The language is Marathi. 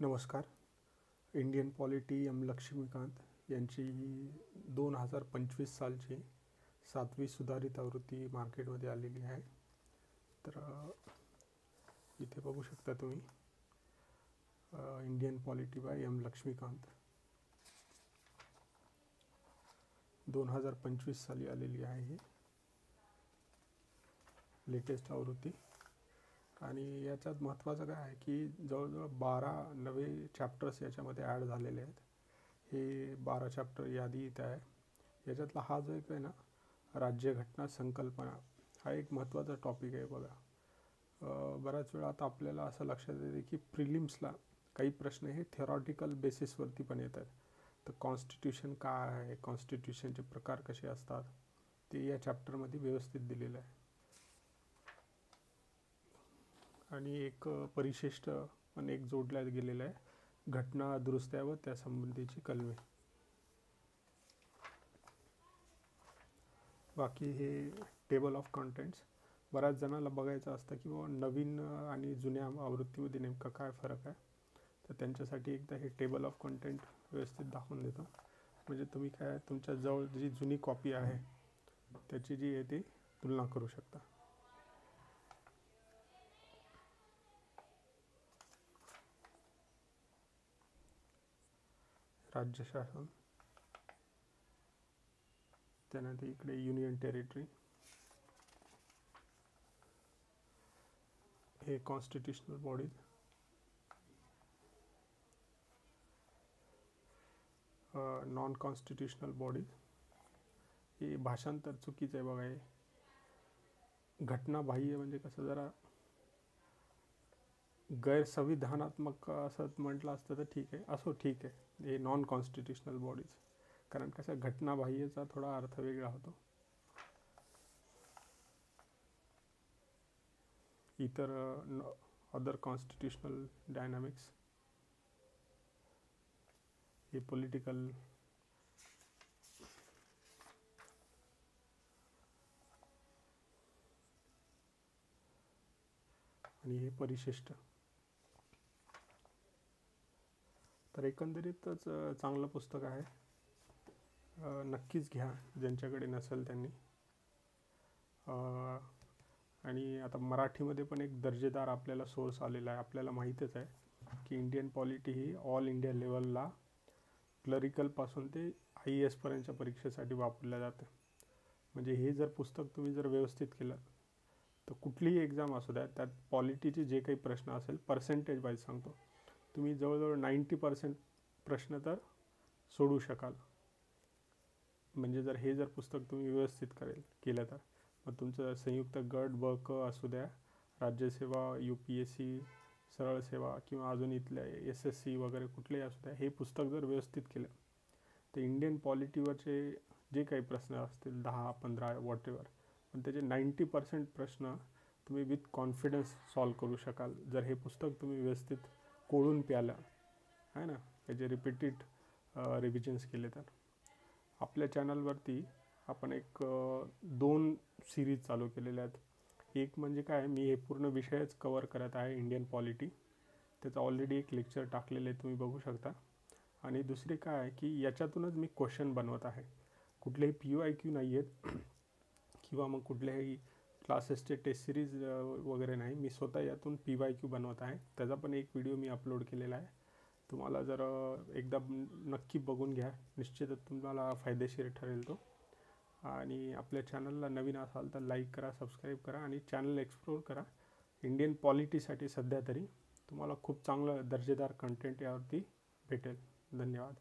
नमस्कार. इंडियन पॉलिटी एम लक्ष्मीकांत यांची 2025 सालची 7वी सुधारित आवृत्ती मार्केटमध्ये आलेली आहे. तर इथे बघू शकता तुम्ही Indian polity by M Laxmikanth 2025 साली आलेली आहे ही लेटेस्ट आवृत्ती. आणि याच्यात महत्त्वाचं काय आहे की जवळजवळ 12 नवे चॅप्टर्स याच्यामध्ये ॲड झालेले आहेत. हे 12 चॅप्टर यादी इथे आहे. याच्यातला हा जो एक आहे ना, राज्यघटना संकल्पना, हा एक महत्त्वाचा टॉपिक आहे. बघा, बऱ्याच वेळा आता आपल्याला असं लक्षात येते की प्रिलिम्सला काही प्रश्न हे थेरॉटिकल बेसिसवरती पण येतात. तर कॉन्स्टिट्यूशन काय आहे, कॉन्स्टिट्यूशनचे प्रकार कसे असतात, ते या चॅप्टरमध्ये व्यवस्थित दिलेलं आहे. आणि एक परिशिष्ट पण एक जोडल्यात गेलेलं आहे, घटना दुरुस्त्या व त्या संबंधीची कलमे. बाकी हे टेबल ऑफ कंटेंट्स. बऱ्याच जणांना बघायचं असतं की बाबा नवीन आणि जुन्या आवृत्तीमध्ये नेमका काय फरक आहे. तर त्यांच्यासाठी एकदा हे टेबल ऑफ कंटेंट व्यवस्थित दाखवून देतो. म्हणजे तुम्ही काय तुमच्या जवळ जी जुनी कॉपी आहे त्याची जी आहे ती तुलना करू शकता. राज्य शासन, त्यानंतर इकडे युनियन टेरिटरी, हे constitutional bodies, non constitutional bodies. हे भाषांतर चुकीचं आहे बघा. हे घटनाबाह्य म्हणजे कसं जरा गैरसंविधानात्मक असं म्हटलं असतं तर ठीक आहे. असो, ठीक आहे. हे नॉन कॉन्स्टिट्यूशनल बॉडीज, कारण कसं घटनाबाह्यचा थोडा अर्थ वेगळा होतो. इतर अदर कॉन्स्टिट्यूशनल डायनामिक्स, हे पॉलिटिकल, आणि हे परिशिष्ट. तर एकंदरीतच चांगलं पुस्तक आहे. नक्कीच घ्या ज्यांच्याकडे नसेल त्यांनी. आणि आता मराठीमध्ये पण एक दर्जेदार आपल्याला सोर्स आलेला आहे. आपल्याला माहीतच आहे की इंडियन पॉलिटी ही ऑल इंडिया लेवलला क्लरिकलपासून ते IAS पर्यंतच्या परीक्षेसाठी वापरल्या जाते. म्हणजे हे जर पुस्तक तुम्ही जर व्यवस्थित केलं तर कुठलीही एक्झाम असू द्या, त्यात पॉलिटीचे जे काही प्रश्न असेल, पर्सेंटेज वाईज सांगतो, तुम्ही जवळजवळ 90% प्रश्न तर सोडू शकाल. म्हणजे जर हे जर पुस्तक तुम्ही व्यवस्थित केलं तर मग तुमचं संयुक्त गट ब क असू द्या, राज्यसेवा, UPSC, सरळ सेवा, किंवा अजून इथल्या SSC वगैरे कुठलेही असू द्या, हे पुस्तक जर व्यवस्थित केलं तर इंडियन पॉलिटीवरचे जे काही प्रश्न असतील 10-15 वॉटेवर, पण त्याचे 90% प्रश्न तुम्ही विथ कॉन्फिडन्स सॉल्व करू शकाल जर हे पुस्तक तुम्ही व्यवस्थित कोळून प्यालं आहे ना, त्याचे रिपीटेड रिव्हिजन्स केले तर. आपल्या चॅनलवरती आपण एक 2 सिरीज चालू केलेल्या आहेत. एक म्हणजे काय, मी हे पूर्ण विषयच कवर करत आहे इंडियन पॉलिटी, त्याचं ऑलरेडी एक लेक्चर टाकलेलं आहे, तुम्ही बघू शकता. आणि दुसरी काय आहे की याच्यातूनच मी क्वेश्चन बनवत आहे. कुठलेही PYQ नाही आहेत किंवा मग कुठल्याही क्लासेसचे टेस्ट सिरीज वगैरे नाही. मी स्वतः यातून PYQ बनवत आहे. त्याचा पण एक व्हिडिओ मी अपलोड केलेला आहे. तुम्हाला जर एकदा नक्की बघून घ्या, निश्चितच तुम्हाला फायदेशीर ठरेल तो. आणि आपल्या चॅनलला नवीन असाल तर लाईक करा, सबस्क्राईब करा आणि चॅनल एक्सप्लोर करा. इंडियन पॉलिटीसाठी सध्या तरी तुम्हाला खूप चांगलं दर्जेदार कंटेंट यावरती भेटेल. धन्यवाद.